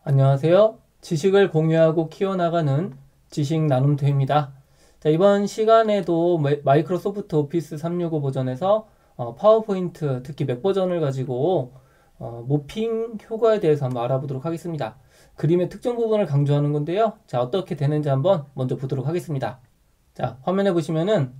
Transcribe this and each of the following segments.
안녕하세요. 지식을 공유하고 키워나가는 지식 나눔터입니다. 자, 이번 시간에도 마이크로소프트 오피스 365 버전에서 파워포인트, 특히 맥 버전을 가지고 모핑 효과에 대해서 한번 알아보도록 하겠습니다. 그림의 특정 부분을 강조하는 건데요. 자, 어떻게 되는지 한번 먼저 보도록 하겠습니다. 자, 화면에 보시면은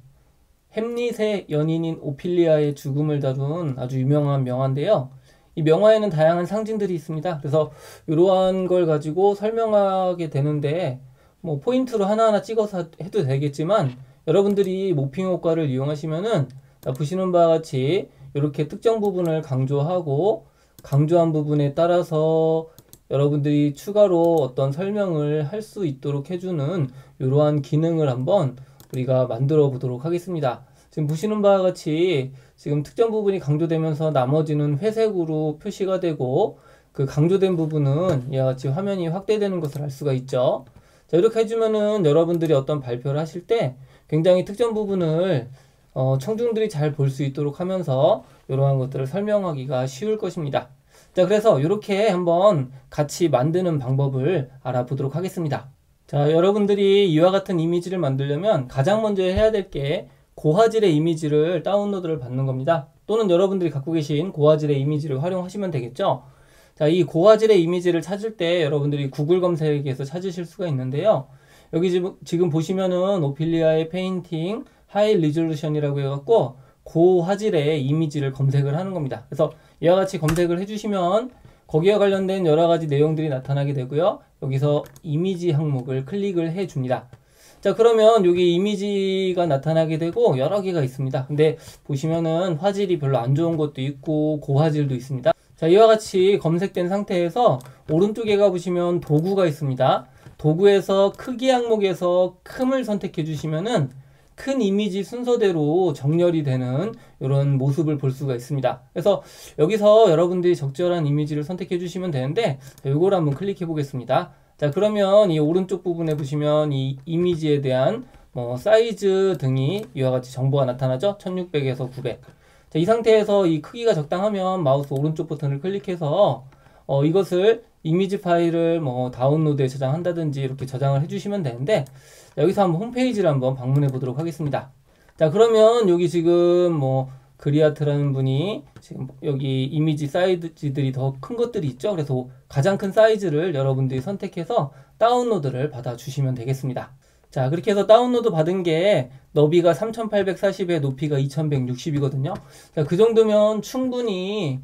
햄릿의 연인인 오피리아의 죽음을 다룬 아주 유명한 명화인데요. 이 명화에는 다양한 상징들이 있습니다. 그래서 이러한 걸 가지고 설명하게 되는데 뭐 포인트로 하나하나 찍어서 해도 되겠지만 여러분들이 모핑 효과를 이용하시면은 보시는 바와 같이 이렇게 특정 부분을 강조하고 강조한 부분에 따라서 여러분들이 추가로 어떤 설명을 할 수 있도록 해주는 이러한 기능을 한번 우리가 만들어 보도록 하겠습니다. 지금 보시는 바와 같이 지금 특정 부분이 강조되면서 나머지는 회색으로 표시가 되고 그 강조된 부분은 이와 같이 화면이 확대되는 것을 알 수가 있죠. 자, 이렇게 해주면은 여러분들이 어떤 발표를 하실 때 굉장히 특정 부분을 청중들이 잘 볼 수 있도록 하면서 이러한 것들을 설명하기가 쉬울 것입니다. 자, 그래서 이렇게 한번 같이 만드는 방법을 알아보도록 하겠습니다. 자, 여러분들이 이와 같은 이미지를 만들려면 가장 먼저 해야 될 게 고화질의 이미지를 다운로드를 받는 겁니다. 또는 여러분들이 갖고 계신 고화질의 이미지를 활용하시면 되겠죠. 자, 이 고화질의 이미지를 찾을 때 여러분들이 구글 검색에서 찾으실 수가 있는데요. 여기 지금 보시면은 오피리아의 페인팅 하이 리졸루션이라고 해갖고 고화질의 이미지를 검색을 하는 겁니다. 그래서 이와 같이 검색을 해주시면 거기와 관련된 여러가지 내용들이 나타나게 되고요. 여기서 이미지 항목을 클릭을 해 줍니다. 자, 그러면 여기 이미지가 나타나게 되고 여러 개가 있습니다. 근데 보시면은 화질이 별로 안 좋은 것도 있고 고화질도 있습니다. 자, 이와 같이 검색된 상태에서 오른쪽에 가보시면 도구가 있습니다. 도구에서 크기 항목에서 큼을 선택해 주시면은 큰 이미지 순서대로 정렬이 되는 이런 모습을 볼 수가 있습니다. 그래서 여기서 여러분들이 적절한 이미지를 선택해 주시면 되는데 이걸 한번 클릭해 보겠습니다. 자, 그러면 이 오른쪽 부분에 보시면 이 이미지에 대한 사이즈 등이 이와 같이 정보가 나타나죠. 1600에서 900. 자, 이 상태에서 이 크기가 적당하면 마우스 오른쪽 버튼을 클릭해서 이것을 이미지 파일을 다운로드에 저장한다든지 이렇게 저장을 해주시면 되는데 여기서 한번 홈페이지를 한번 방문해 보도록 하겠습니다. 자, 그러면 여기 지금 그리아트라는 분이 지금 여기 이미지 사이즈들이 더 큰 것들이 있죠. 그래서 가장 큰 사이즈를 여러분들이 선택해서 다운로드를 받아 주시면 되겠습니다. 자, 그렇게 해서 다운로드 받은 게 너비가 3840에 높이가 2160이거든요. 자, 그 정도면 충분히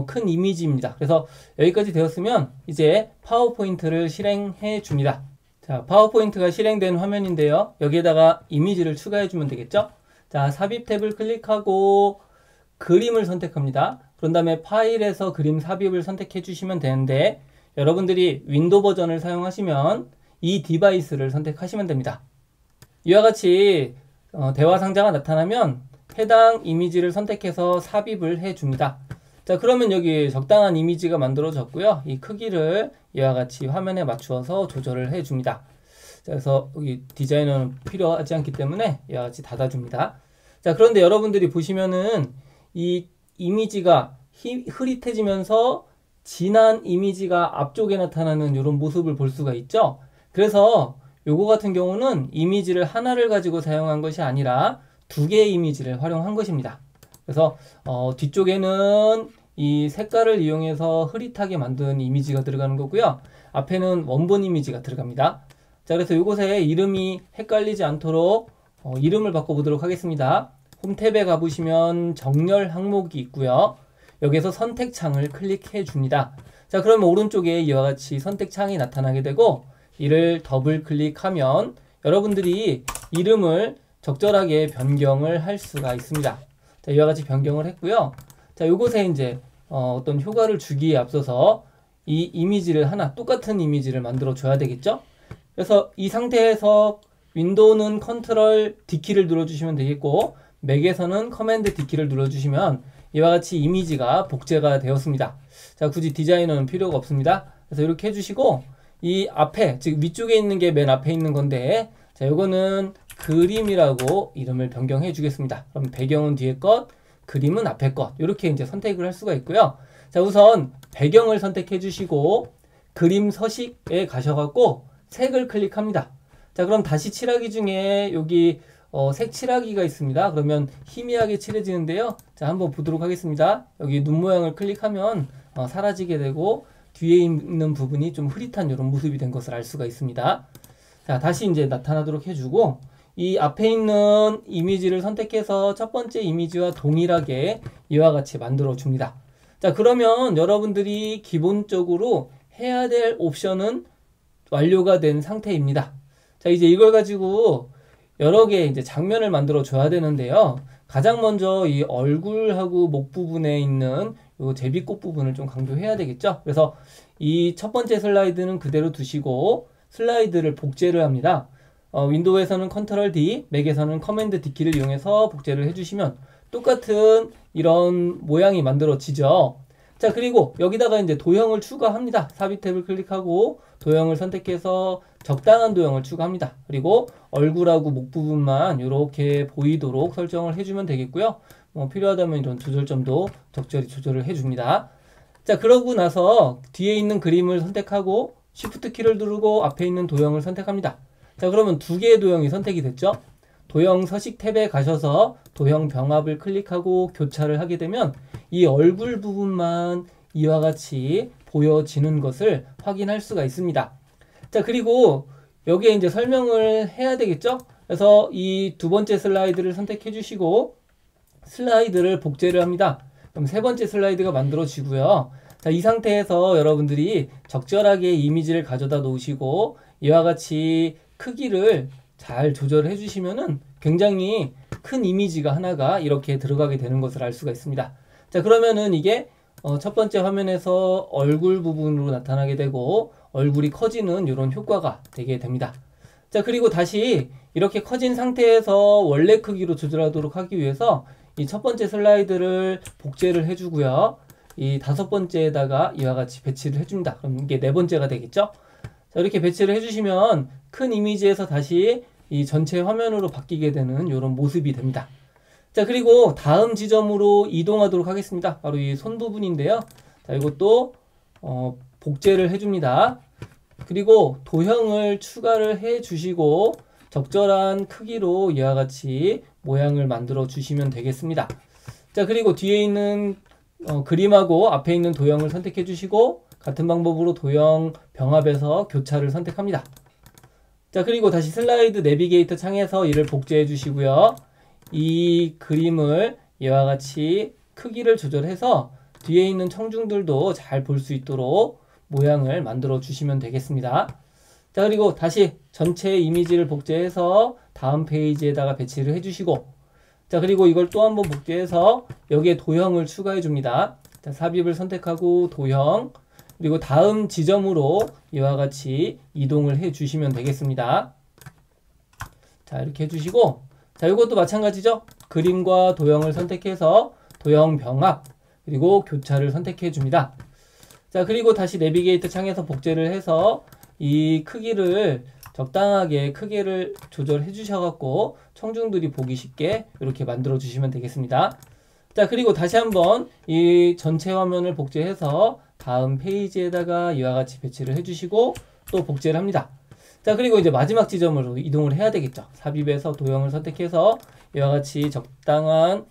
큰 이미지입니다. 그래서 여기까지 되었으면 이제 파워포인트를 실행해 줍니다. 자, 파워포인트가 실행된 화면인데요. 여기에다가 이미지를 추가해 주면 되겠죠. 자, 삽입 탭을 클릭하고 그림을 선택합니다. 그런 다음에 파일에서 그림 삽입을 선택해 주시면 되는데 여러분들이 윈도우 버전을 사용하시면 이 디바이스를 선택하시면 됩니다. 이와 같이 대화 상자가 나타나면 해당 이미지를 선택해서 삽입을 해 줍니다. 자, 그러면 여기 적당한 이미지가 만들어졌고요. 이 크기를 이와 같이 화면에 맞추어서 조절을 해 줍니다. 자, 그래서 여기 디자이너는 필요하지 않기 때문에 이와 같이 닫아줍니다. 자, 그런데 여러분들이 보시면은 이 이미지가 흐릿해지면서 진한 이미지가 앞쪽에 나타나는 이런 모습을 볼 수가 있죠. 그래서 요거 같은 경우는 이미지를 하나를 가지고 사용한 것이 아니라 두 개의 이미지를 활용한 것입니다. 그래서 뒤쪽에는 이 색깔을 이용해서 흐릿하게 만든 이미지가 들어가는 거고요. 앞에는 원본 이미지가 들어갑니다. 자, 그래서 이곳에 이름이 헷갈리지 않도록 이름을 바꿔보도록 하겠습니다. 홈 탭에 가보시면 정렬 항목이 있고요. 여기서 선택창을 클릭해 줍니다. 자, 그러면 오른쪽에 이와 같이 선택창이 나타나게 되고 이를 더블 클릭하면 여러분들이 이름을 적절하게 변경을 할 수가 있습니다. 자, 이와 같이 변경을 했고요. 자, 요것에 이제 어떤 효과를 주기에 앞서서 이 이미지를 하나 똑같은 이미지를 만들어 줘야 되겠죠. 그래서 이 상태에서 윈도우는 컨트롤 D키를 눌러주시면 되겠고 맥에서는 커맨드 D키를 눌러주시면 이와 같이 이미지가 복제가 되었습니다. 자, 굳이 디자이너는 필요가 없습니다. 그래서 이렇게 해주시고 이 앞에 즉 위쪽에 있는 게 맨 앞에 있는 건데 자, 요거는 그림이라고 이름을 변경해 주겠습니다. 그럼 배경은 뒤에 것, 그림은 앞에 것 이렇게 이제 선택을 할 수가 있고요. 자, 우선 배경을 선택해 주시고 그림 서식에 가셔갖고 색을 클릭합니다. 자, 그럼 다시 칠하기 중에 여기 색 칠하기가 있습니다. 그러면 희미하게 칠해지는데요. 자, 한번 보도록 하겠습니다. 여기 눈 모양을 클릭하면 사라지게 되고 뒤에 있는 부분이 좀 흐릿한 이런 모습이 된 것을 알 수가 있습니다. 자, 다시 이제 나타나도록 해주고 이 앞에 있는 이미지를 선택해서 첫 번째 이미지와 동일하게 이와 같이 만들어 줍니다. 자, 그러면 여러분들이 기본적으로 해야 될 옵션은 완료가 된 상태입니다. 자, 이제 이걸 가지고 여러 개의 이제 장면을 만들어 줘야 되는데요. 가장 먼저 이 얼굴하고 목 부분에 있는 요 제비꽃 부분을 좀 강조해야 되겠죠. 그래서 이 첫 번째 슬라이드는 그대로 두시고 슬라이드를 복제를 합니다. 윈도우에서는 컨트롤 D, 맥에서는 커맨드 D키를 이용해서 복제를 해주시면 똑같은 이런 모양이 만들어지죠. 자, 그리고 여기다가 이제 도형을 추가합니다. 삽입 탭을 클릭하고 도형을 선택해서 적당한 도형을 추가합니다. 그리고 얼굴하고 목 부분만 이렇게 보이도록 설정을 해주면 되겠고요. 필요하다면 이런 조절점도 적절히 조절을 해줍니다. 자, 그러고 나서 뒤에 있는 그림을 선택하고 Shift 키를 누르고 앞에 있는 도형을 선택합니다. 자, 그러면 두 개의 도형이 선택이 됐죠? 도형 서식 탭에 가셔서 도형 병합을 클릭하고 교차를 하게 되면 이 얼굴 부분만 이와 같이 보여지는 것을 확인할 수가 있습니다. 자, 그리고 여기에 이제 설명을 해야 되겠죠? 그래서 이 두 번째 슬라이드를 선택해 주시고 슬라이드를 복제를 합니다. 그럼 세 번째 슬라이드가 만들어지고요. 자, 이 상태에서 여러분들이 적절하게 이미지를 가져다 놓으시고 이와 같이 크기를 잘 조절해 주시면은 굉장히 큰 이미지가 하나가 이렇게 들어가게 되는 것을 알 수가 있습니다. 자, 그러면은 이게 첫 번째 화면에서 얼굴 부분으로 나타나게 되고 얼굴이 커지는 이런 효과가 되게 됩니다. 자, 그리고 다시 이렇게 커진 상태에서 원래 크기로 조절하도록 하기 위해서 이 첫 번째 슬라이드를 복제를 해주고요. 이 다섯 번째에다가 이와 같이 배치를 해줍니다. 그럼 이게 네 번째가 되겠죠? 자, 이렇게 배치를 해주시면 큰 이미지에서 다시 이 전체 화면으로 바뀌게 되는 이런 모습이 됩니다. 자, 그리고 다음 지점으로 이동하도록 하겠습니다. 바로 이 손 부분인데요. 자, 이것도 복제를 해줍니다. 그리고 도형을 추가를 해 주시고 적절한 크기로 이와 같이 모양을 만들어 주시면 되겠습니다. 자, 그리고 뒤에 있는 그림하고 앞에 있는 도형을 선택해 주시고 같은 방법으로 도형 병합에서 교차를 선택합니다. 자, 그리고 다시 슬라이드 내비게이터 창에서 이를 복제해 주시고요. 이 그림을 이와 같이 크기를 조절해서 뒤에 있는 청중들도 잘 볼 수 있도록 모양을 만들어 주시면 되겠습니다. 자, 그리고 다시 전체 이미지를 복제해서 다음 페이지에다가 배치를 해주시고 자, 그리고 이걸 또 한번 복제해서 여기에 도형을 추가해 줍니다. 자, 삽입을 선택하고 도형 그리고 다음 지점으로 이와 같이 이동을 해 주시면 되겠습니다. 자, 이렇게 해주시고 자, 이것도 마찬가지죠. 그림과 도형을 선택해서 도형 병합 그리고 교차를 선택해 줍니다. 자, 그리고 다시 내비게이터 창에서 복제를 해서 이 크기를 적당하게 크기를 조절해 주셔갖고 청중들이 보기 쉽게 이렇게 만들어 주시면 되겠습니다. 자, 그리고 다시 한번 이 전체 화면을 복제해서 다음 페이지에다가 이와 같이 배치를 해주시고 또 복제를 합니다. 자, 그리고 이제 마지막 지점으로 이동을 해야 되겠죠. 삽입해서 도형을 선택해서 이와 같이 적당한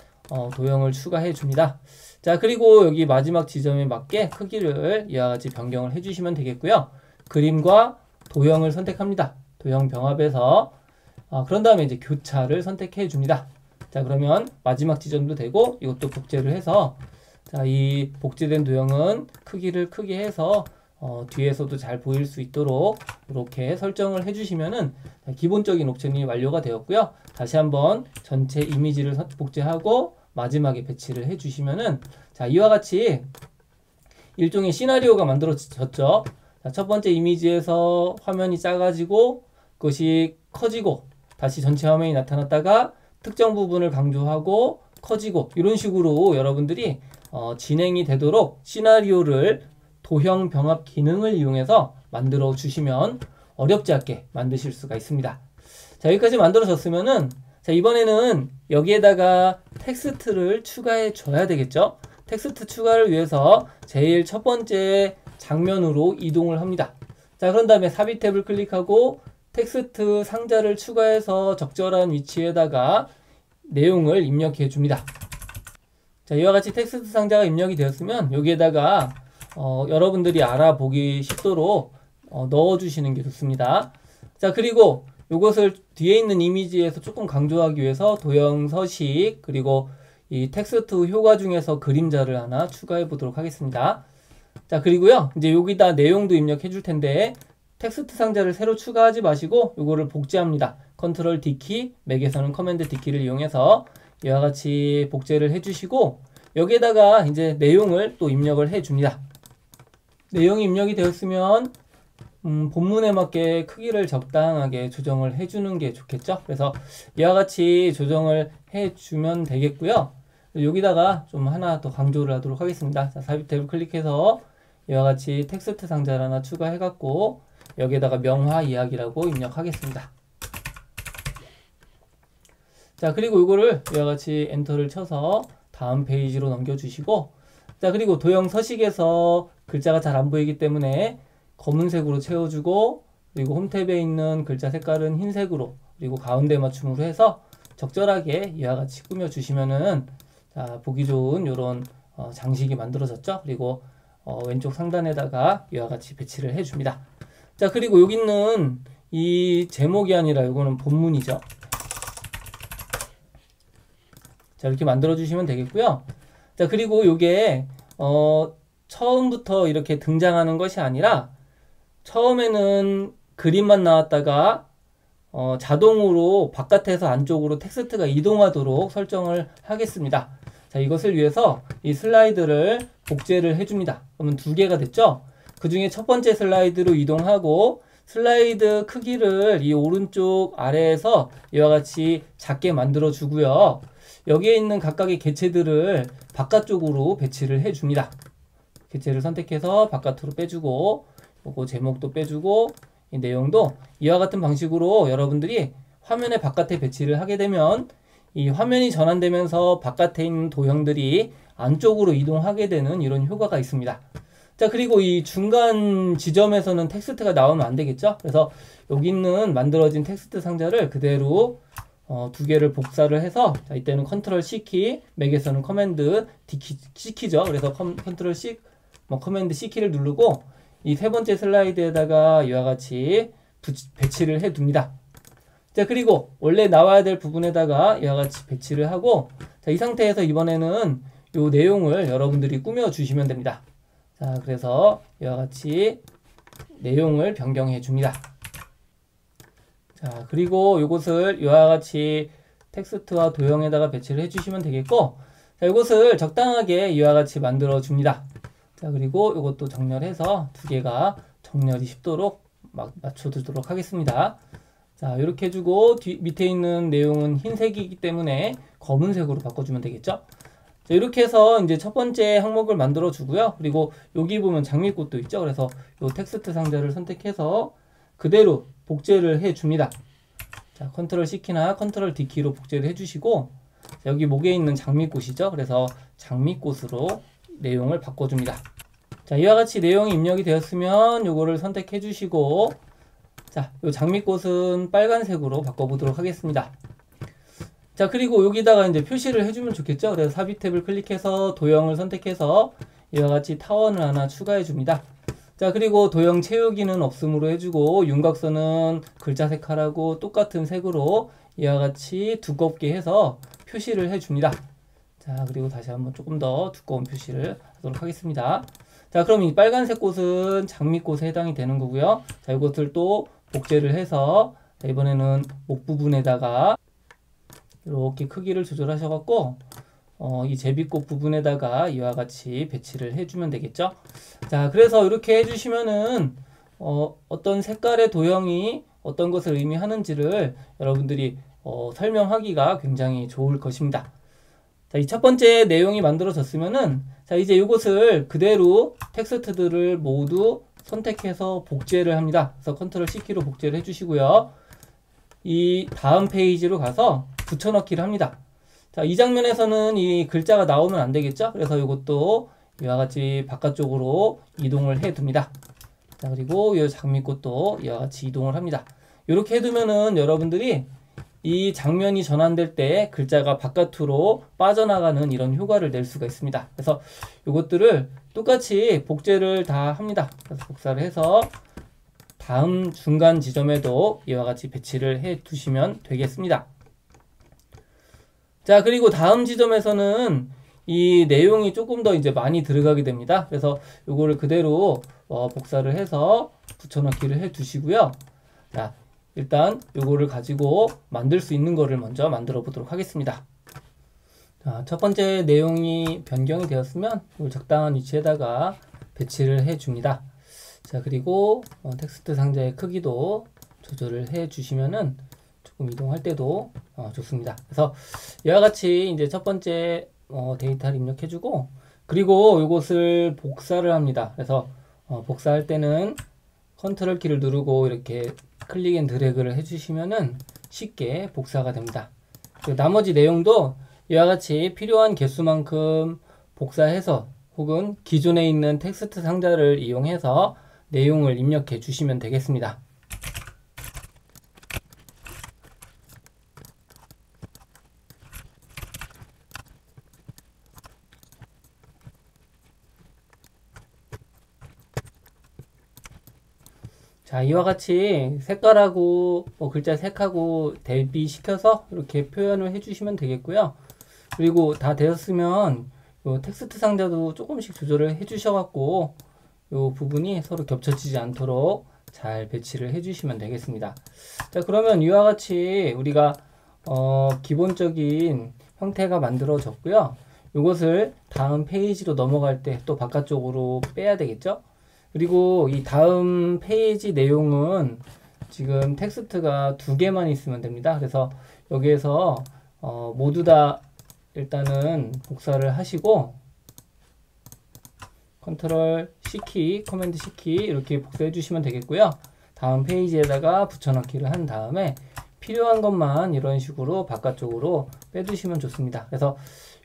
도형을 추가해 줍니다. 자, 그리고 여기 마지막 지점에 맞게 크기를 이와 같이 변경을 해주시면 되겠고요. 그림과 도형을 선택합니다. 도형 병합에서 그런 다음에 이제 교차를 선택해 줍니다. 자, 그러면 마지막 지점도 되고 이것도 복제를 해서 자, 이 복제된 도형은 크기를 크게 해서 뒤에서도 잘 보일 수 있도록 이렇게 설정을 해주시면은 기본적인 옵션이 완료가 되었고요. 다시 한번 전체 이미지를 복제하고 마지막에 배치를 해주시면은 자, 이와 같이 일종의 시나리오가 만들어졌죠. 자, 첫 번째 이미지에서 화면이 작아지고 그것이 커지고 다시 전체 화면이 나타났다가 특정 부분을 강조하고 커지고 이런 식으로 여러분들이 진행이 되도록 시나리오를 도형 병합 기능을 이용해서 만들어 주시면 어렵지 않게 만드실 수가 있습니다. 자, 여기까지 만들어졌으면은 자, 이번에는 여기에다가 텍스트를 추가해 줘야 되겠죠. 텍스트 추가를 위해서 제일 첫 번째 장면으로 이동을 합니다. 자, 그런 다음에 삽입 탭을 클릭하고 텍스트 상자를 추가해서 적절한 위치에다가 내용을 입력해 줍니다. 자, 이와 같이 텍스트 상자가 입력이 되었으면 여기에다가 여러분들이 알아보기 쉽도록 넣어주시는 게 좋습니다. 자, 그리고 이것을 뒤에 있는 이미지에서 조금 강조하기 위해서 도형 서식 그리고 이 텍스트 효과 중에서 그림자를 하나 추가해 보도록 하겠습니다. 자, 그리고요 이제 여기다 내용도 입력해 줄 텐데 텍스트 상자를 새로 추가하지 마시고 이거를 복제합니다. 컨트롤 D키, 맥에서는 커맨드 D키를 이용해서 이와 같이 복제를 해주시고 여기에다가 이제 내용을 또 입력을 해줍니다. 내용이 입력이 되었으면 본문에 맞게 크기를 적당하게 조정을 해주는 게 좋겠죠. 그래서 이와 같이 조정을 해주면 되겠고요. 여기다가 좀 하나 더 강조를 하도록 하겠습니다. 자, 삽입 탭을 클릭해서 이와 같이 텍스트 상자를 하나 추가해갖고 여기에다가 명화 이야기라고 입력하겠습니다. 자, 그리고 이거를 이와 같이 엔터를 쳐서 다음 페이지로 넘겨주시고 자, 그리고 도형 서식에서 글자가 잘 안 보이기 때문에 검은색으로 채워주고 그리고 홈 탭에 있는 글자 색깔은 흰색으로 그리고 가운데 맞춤으로 해서 적절하게 이와 같이 꾸며주시면은 자, 보기 좋은 이런 장식이 만들어졌죠. 그리고 왼쪽 상단에다가 이와 같이 배치를 해줍니다. 자, 그리고 여기 있는 이 제목이 아니라 이거는 본문이죠. 자, 이렇게 만들어 주시면 되겠고요. 자, 그리고 요게 처음부터 이렇게 등장하는 것이 아니라 처음에는 그림만 나왔다가 자동으로 바깥에서 안쪽으로 텍스트가 이동하도록 설정을 하겠습니다. 자, 이것을 위해서 이 슬라이드를 복제를 해줍니다. 그러면 두 개가 됐죠? 그 중에 첫 번째 슬라이드로 이동하고 슬라이드 크기를 이 오른쪽 아래에서 이와 같이 작게 만들어 주고요. 여기에 있는 각각의 개체들을 바깥쪽으로 배치를 해줍니다. 개체를 선택해서 바깥으로 빼주고 요거 제목도 빼주고 이 내용도 이와 같은 방식으로 여러분들이 화면의 바깥에 배치를 하게 되면 이 화면이 전환되면서 바깥에 있는 도형들이 안쪽으로 이동하게 되는 이런 효과가 있습니다. 자, 그리고 이 중간 지점에서는 텍스트가 나오면 안 되겠죠? 그래서 여기 있는 만들어진 텍스트 상자를 그대로 두 개를 복사를 해서 자, 이때는 컨트롤 C키, 맥에서는 커맨드 C키죠. 그래서 컨트롤 C, 커맨드 C키를 누르고 이 세 번째 슬라이드에다가 이와 같이 배치를 해 둡니다. 자, 그리고 원래 나와야 될 부분에다가 이와 같이 배치를 하고 자, 이 상태에서 이번에는 이 내용을 여러분들이 꾸며 주시면 됩니다. 자, 그래서 이와 같이 내용을 변경해 줍니다. 자, 그리고 이것을 이와 같이 텍스트와 도형에다가 배치를 해주시면 되겠고 자, 이것을 적당하게 이와 같이 만들어 줍니다. 자, 그리고 이것도 정렬해서 두 개가 정렬이 쉽도록 맞춰두도록 하겠습니다. 자, 이렇게 해주고 밑에 있는 내용은 흰색이기 때문에 검은색으로 바꿔주면 되겠죠. 자, 이렇게 해서 이제 첫 번째 항목을 만들어 주고요. 그리고 여기 보면 장미꽃도 있죠. 그래서 이 텍스트 상자를 선택해서 그대로 복제를 해 줍니다. 자, 컨트롤 C키나 컨트롤 D키로 복제를 해 주시고 여기 목에 있는 장미꽃이죠. 그래서 장미꽃으로 내용을 바꿔줍니다. 자, 이와 같이 내용이 입력이 되었으면 요거를 선택해 주시고 자, 요 장미꽃은 빨간색으로 바꿔보도록 하겠습니다. 자, 그리고 여기다가 이제 표시를 해주면 좋겠죠. 그래서 삽입 탭을 클릭해서 도형을 선택해서 이와 같이 타원을 하나 추가해 줍니다. 자, 그리고 도형 채우기는 없음으로 해주고 윤곽선은 글자 색깔하고 똑같은 색으로 이와 같이 두껍게 해서 표시를 해줍니다. 자, 그리고 다시 한번 조금 더 두꺼운 표시를 하도록 하겠습니다. 자, 그럼 이 빨간색 꽃은 장미꽃에 해당이 되는 거고요. 자, 이것을 또 복제를 해서 자, 이번에는 목 부분에다가 이렇게 크기를 조절하셔갖고 이 제비꽃 부분에다가 이와 같이 배치를 해주면 되겠죠. 자, 그래서 이렇게 해주시면은 어떤 색깔의 도형이 어떤 것을 의미하는지를 여러분들이 설명하기가 굉장히 좋을 것입니다. 자, 이 첫 번째 내용이 만들어졌으면은 자, 이제 이것을 그대로 텍스트들을 모두 선택해서 복제를 합니다. 그래서 컨트롤 C키로 복제를 해주시고요. 이 다음 페이지로 가서 붙여넣기를 합니다. 자, 이 장면에서는 이 글자가 나오면 안 되겠죠? 그래서 이것도 이와 같이 바깥쪽으로 이동을 해 둡니다. 자, 그리고 이 장미꽃도 이와 같이 이동을 합니다. 이렇게 해두면은 여러분들이 이 장면이 전환될 때 글자가 바깥으로 빠져나가는 이런 효과를 낼 수가 있습니다. 그래서 이것들을 똑같이 복제를 다 합니다. 그래서 복사를 해서 다음 중간 지점에도 이와 같이 배치를 해 두시면 되겠습니다. 자, 그리고 다음 지점에서는 이 내용이 조금 더 이제 많이 들어가게 됩니다. 그래서 이거를 그대로 복사를 해서 붙여넣기를 해 두시고요. 자, 일단 요거를 가지고 만들 수 있는 거를 먼저 만들어 보도록 하겠습니다. 자, 첫 번째 내용이 변경이 되었으면 이걸 적당한 위치에다가 배치를 해 줍니다. 자, 그리고 텍스트 상자의 크기도 조절을 해 주시면은 조금 이동할 때도 좋습니다. 그래서 이와 같이 이제 첫 번째 데이터를 입력해 주고, 그리고 이것을 복사를 합니다. 그래서 복사할 때는 컨트롤 키를 누르고 이렇게 클릭 앤 드래그를 해주시면은 쉽게 복사가 됩니다. 나머지 내용도 이와 같이 필요한 개수만큼 복사해서 혹은 기존에 있는 텍스트 상자를 이용해서 내용을 입력해 주시면 되겠습니다. 자, 이와 같이 색깔하고 글자 색하고 대비시켜서 이렇게 표현을 해주시면 되겠고요. 그리고 다 되었으면 요 텍스트 상자도 조금씩 조절을 해주셔갖고 요 부분이 서로 겹쳐지지 않도록 잘 배치를 해주시면 되겠습니다. 자, 그러면 이와 같이 우리가 기본적인 형태가 만들어졌고요. 이것을 다음 페이지로 넘어갈 때 또 바깥쪽으로 빼야 되겠죠? 그리고 이 다음 페이지 내용은 지금 텍스트가 2개만 있으면 됩니다. 그래서 여기에서 모두 다 일단은 복사를 하시고 컨트롤 C키, 커맨드 C키 이렇게 복사해 주시면 되겠고요. 다음 페이지에다가 붙여넣기를 한 다음에 필요한 것만 이런 식으로 바깥쪽으로 빼두시면 좋습니다. 그래서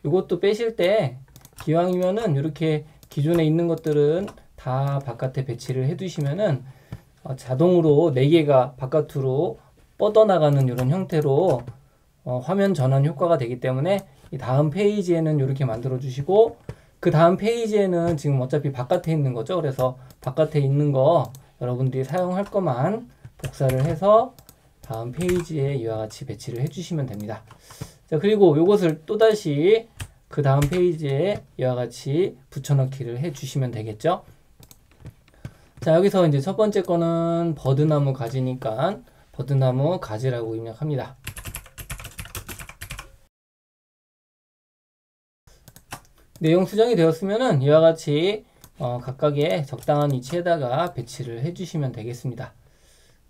이것도 빼실 때 기왕이면은 이렇게 기존에 있는 것들은 다 바깥에 배치를 해 두시면은 자동으로 4개가 바깥으로 뻗어나가는 이런 형태로 화면 전환 효과가 되기 때문에 이 다음 페이지에는 이렇게 만들어 주시고, 그 다음 페이지에는 지금 어차피 바깥에 있는 거죠. 그래서 바깥에 있는 거 여러분들이 사용할 것만 복사를 해서 다음 페이지에 이와 같이 배치를 해 주시면 됩니다. 자, 그리고 이것을 또다시 그 다음 페이지에 이와 같이 붙여넣기를 해 주시면 되겠죠. 자, 여기서 이제 첫 번째 거는 버드나무 가지니까 버드나무 가지라고 입력합니다. 내용 수정이 되었으면은 이와 같이 각각의 적당한 위치에다가 배치를 해주시면 되겠습니다.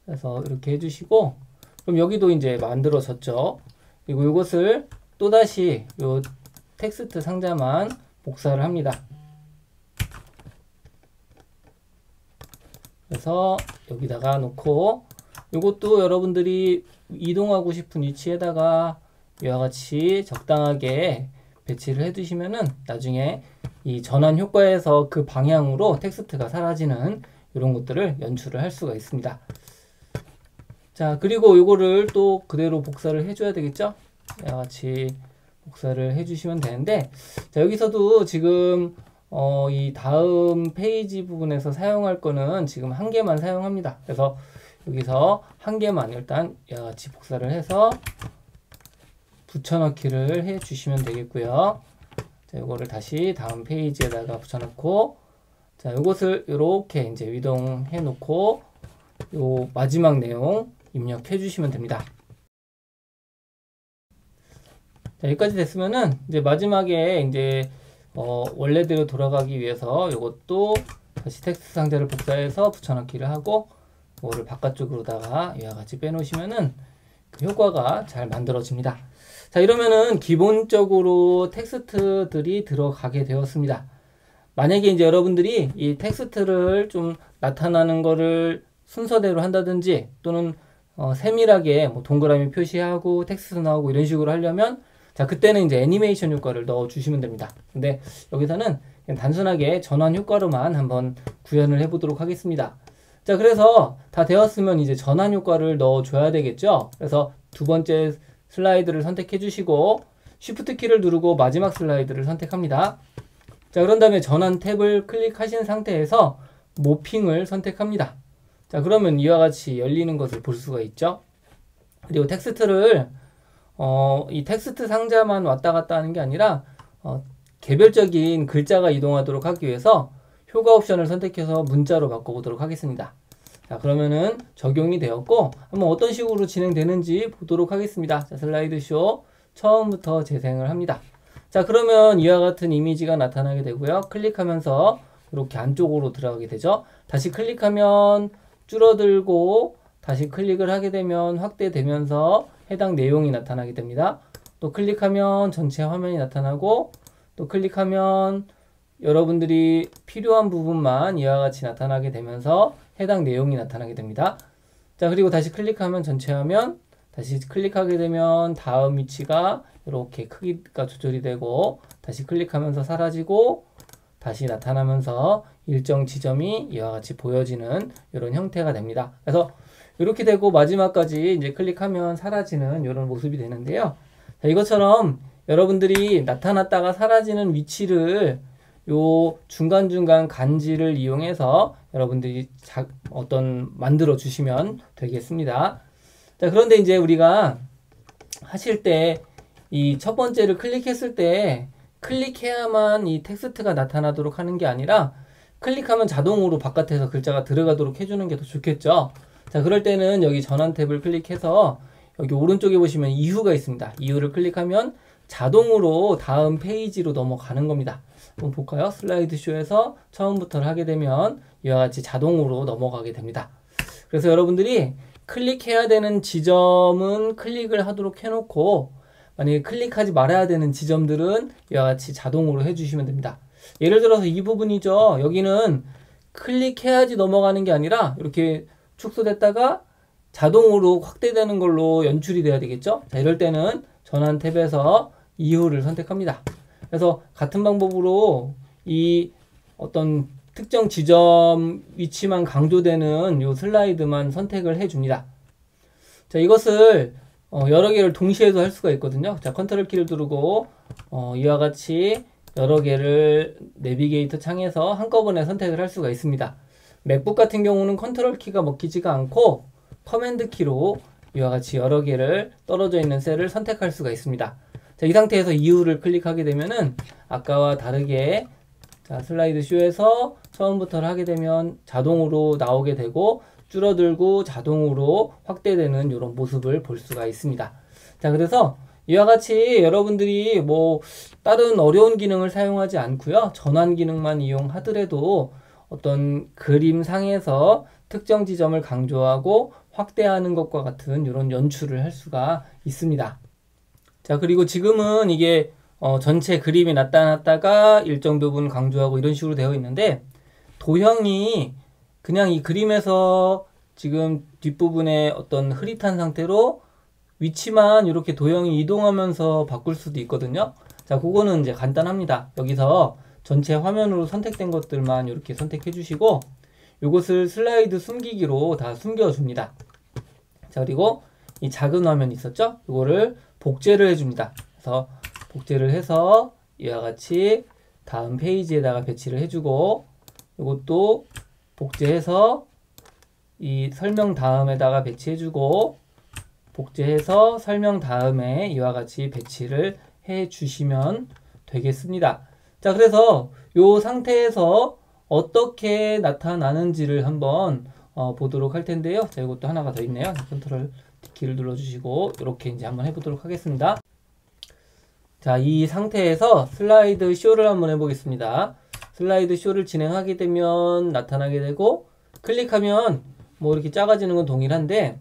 그래서 이렇게 해주시고, 그럼 여기도 이제 만들어졌죠. 그리고 이것을 또다시 요 텍스트 상자만 복사를 합니다. 그래서 여기다가 놓고, 이것도 여러분들이 이동하고 싶은 위치에다가 이와 같이 적당하게 배치를 해 두시면은 나중에 이 전환 효과에서 그 방향으로 텍스트가 사라지는 이런 것들을 연출을 할 수가 있습니다. 자, 그리고 이거를 또 그대로 복사를 해줘야 되겠죠? 이와 같이 복사를 해주시면 되는데, 자, 여기서도 지금 이 다음 페이지 부분에서 사용할 거는 지금 1개만 사용합니다. 그래서 여기서 1개만 일단 이와 같이 복사를 해서 붙여넣기를 해 주시면 되겠고요. 자, 이거를 다시 다음 페이지에다가 붙여넣고, 자, 이것을 이렇게 이제 이동해 놓고 요 마지막 내용 입력해 주시면 됩니다. 자, 여기까지 됐으면은 이제 마지막에 이제 원래대로 돌아가기 위해서 이것도 다시 텍스트 상자를 복사해서 붙여넣기를 하고, 이거를 바깥쪽으로다가 이와 같이 빼놓으시면은 그 효과가 잘 만들어집니다. 자, 이러면은 기본적으로 텍스트들이 들어가게 되었습니다. 만약에 이제 여러분들이 이 텍스트를 좀 나타나는 거를 순서대로 한다든지, 또는 세밀하게 뭐 동그라미 표시하고 텍스트 나오고 이런 식으로 하려면, 자, 그때는 이제 애니메이션 효과를 넣어 주시면 됩니다. 근데 여기서는 그냥 단순하게 전환 효과로만 한번 구현을 해보도록 하겠습니다. 자, 그래서 다 되었으면 이제 전환 효과를 넣어줘야 되겠죠. 그래서 두 번째 슬라이드를 선택해 주시고 Shift 키를 누르고 마지막 슬라이드를 선택합니다. 자, 그런 다음에 전환 탭을 클릭하신 상태에서 모핑을 선택합니다. 자, 그러면 이와 같이 열리는 것을 볼 수가 있죠. 그리고 텍스트를 이 텍스트 상자만 왔다 갔다 하는 게 아니라 개별적인 글자가 이동하도록 하기 위해서 효과 옵션을 선택해서 문자로 바꿔보도록 하겠습니다. 자, 그러면은 적용이 되었고 한번 어떤 식으로 진행되는지 보도록 하겠습니다. 자, 슬라이드 쇼 처음부터 재생을 합니다. 자, 그러면 이와 같은 이미지가 나타나게 되고요. 클릭하면서 이렇게 안쪽으로 들어가게 되죠. 다시 클릭하면 줄어들고 다시 클릭을 하게 되면 확대되면서 해당 내용이 나타나게 됩니다. 또 클릭하면 전체 화면이 나타나고 또 클릭하면 여러분들이 필요한 부분만 이와 같이 나타나게 되면서 해당 내용이 나타나게 됩니다. 자, 그리고 다시 클릭하면 전체 화면, 다시 클릭하게 되면 다음 위치가 이렇게 크기가 조절이 되고 다시 클릭하면서 사라지고 다시 나타나면서 일정 지점이 이와 같이 보여지는 이런 형태가 됩니다. 그래서 이렇게 되고 마지막까지 이제 클릭하면 사라지는 이런 모습이 되는데요. 자, 이것처럼 여러분들이 나타났다가 사라지는 위치를 요 중간중간 간지를 이용해서 여러분들이 만들어 주시면 되겠습니다. 자, 그런데 이제 우리가 하실 때 이 첫 번째를 클릭했을 때 클릭해야만 이 텍스트가 나타나도록 하는 게 아니라 클릭하면 자동으로 바깥에서 글자가 들어가도록 해주는 게 더 좋겠죠. 자, 그럴 때는 여기 전환 탭을 클릭해서 여기 오른쪽에 보시면 이유가 있습니다. 이유를 클릭하면 자동으로 다음 페이지로 넘어가는 겁니다. 한번 볼까요? 슬라이드 쇼에서 처음부터 하게 되면 이와 같이 자동으로 넘어가게 됩니다. 그래서 여러분들이 클릭해야 되는 지점은 클릭을 하도록 해놓고 만약에 클릭하지 말아야 되는 지점들은 이와 같이 자동으로 해주시면 됩니다. 예를 들어서 이 부분이죠. 여기는 클릭해야지 넘어가는 게 아니라 이렇게 축소됐다가 자동으로 확대되는 걸로 연출이 돼야 되겠죠. 자, 이럴 때는 전환 탭에서 이유를 선택합니다. 그래서 같은 방법으로 이 어떤 특정 지점 위치만 강조되는 요 슬라이드만 선택을 해줍니다. 자, 이것을 여러 개를 동시에도 할 수가 있거든요. 자, 컨트롤 키를 누르고 이와 같이 여러 개를 내비게이터 창에서 한꺼번에 선택을 할 수가 있습니다. 맥북 같은 경우는 컨트롤 키가 먹히지가 않고 커맨드 키로 이와 같이 여러 개를 떨어져 있는 셀을 선택할 수가 있습니다. 자, 이 상태에서 이유를 클릭하게 되면은 아까와 다르게 자, 슬라이드 쇼에서 처음부터 하게 되면 자동으로 나오게 되고 줄어들고 자동으로 확대되는 이런 모습을 볼 수가 있습니다. 자, 그래서 이와 같이 여러분들이 뭐 다른 어려운 기능을 사용하지 않고요. 전환 기능만 이용하더라도 어떤 그림상에서 특정 지점을 강조하고 확대하는 것과 같은 이런 연출을 할 수가 있습니다. 자, 그리고 지금은 이게 전체 그림이 나타났다가 일정 부분 강조하고 이런 식으로 되어 있는데 도형이 그냥 이 그림에서 지금 뒷부분에 어떤 흐릿한 상태로 위치만 이렇게 도형이 이동하면서 바꿀 수도 있거든요. 자, 그거는 이제 간단합니다. 여기서 전체 화면으로 선택된 것들만 이렇게 선택해 주시고 이것을 슬라이드 숨기기로 다 숨겨줍니다. 자, 그리고 이 작은 화면 있었죠? 이거를 복제를 해줍니다. 그래서 복제를 해서 이와 같이 다음 페이지에다가 배치를 해주고 이것도 복제해서 이 설명 다음에다가 배치해주고 복제해서 설명 다음에 이와 같이 배치를 해주시면 되겠습니다. 자, 그래서 이 상태에서 어떻게 나타나는지를 한번 보도록 할 텐데요. 자, 이것도 하나가 더 있네요. 컨트롤 키를 눌러주시고 이렇게 이제 한번 해보도록 하겠습니다. 자, 이 상태에서 슬라이드 쇼를 한번 해보겠습니다. 슬라이드 쇼를 진행하게 되면 나타나게 되고 클릭하면 뭐 이렇게 작아지는 건 동일한데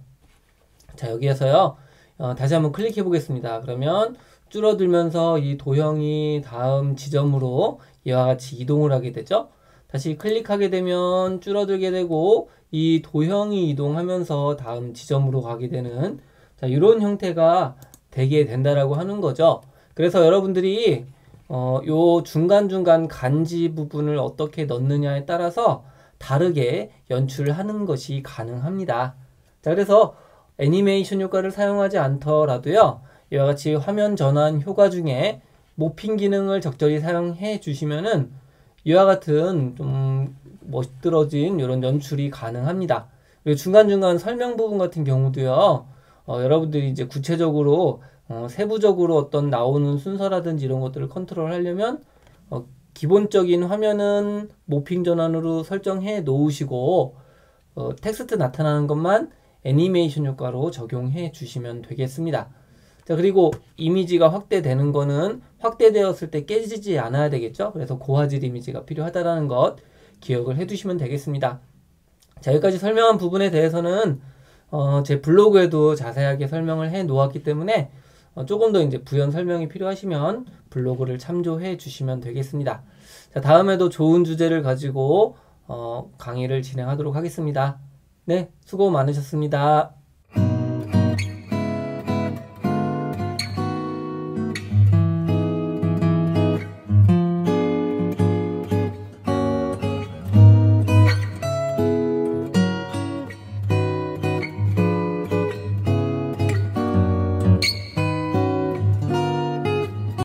자, 여기에서요 다시 한번 클릭해 보겠습니다. 그러면 줄어들면서 이 도형이 다음 지점으로 이와 같이 이동을 하게 되죠. 다시 클릭하게 되면 줄어들게 되고 이 도형이 이동하면서 다음 지점으로 가게 되는 자, 이런 형태가 되게 된다라고 하는 거죠. 그래서 여러분들이 요 중간중간 간지 부분을 어떻게 넣느냐에 따라서 다르게 연출하는 것이 가능합니다. 자, 그래서 애니메이션 효과를 사용하지 않더라도요, 이와 같이 화면 전환 효과 중에 모핑 기능을 적절히 사용해 주시면은 이와 같은 좀 멋들어진 이런 연출이 가능합니다. 그리고 중간중간 설명 부분 같은 경우도요, 여러분들이 이제 구체적으로 세부적으로 어떤 나오는 순서라든지 이런 것들을 컨트롤 하려면 기본적인 화면은 모핑 전환으로 설정해 놓으시고 텍스트 나타나는 것만 애니메이션 효과로 적용해 주시면 되겠습니다. 자, 그리고 이미지가 확대되는 거는 확대되었을 때 깨지지 않아야 되겠죠. 그래서 고화질 이미지가 필요하다는 것 기억을 해 두시면 되겠습니다. 자, 여기까지 설명한 부분에 대해서는 제 블로그에도 자세하게 설명을 해 놓았기 때문에 조금 더 이제 부연 설명이 필요하시면 블로그를 참조해 주시면 되겠습니다. 자, 다음에도 좋은 주제를 가지고 강의를 진행하도록 하겠습니다. 네, 수고 많으셨습니다.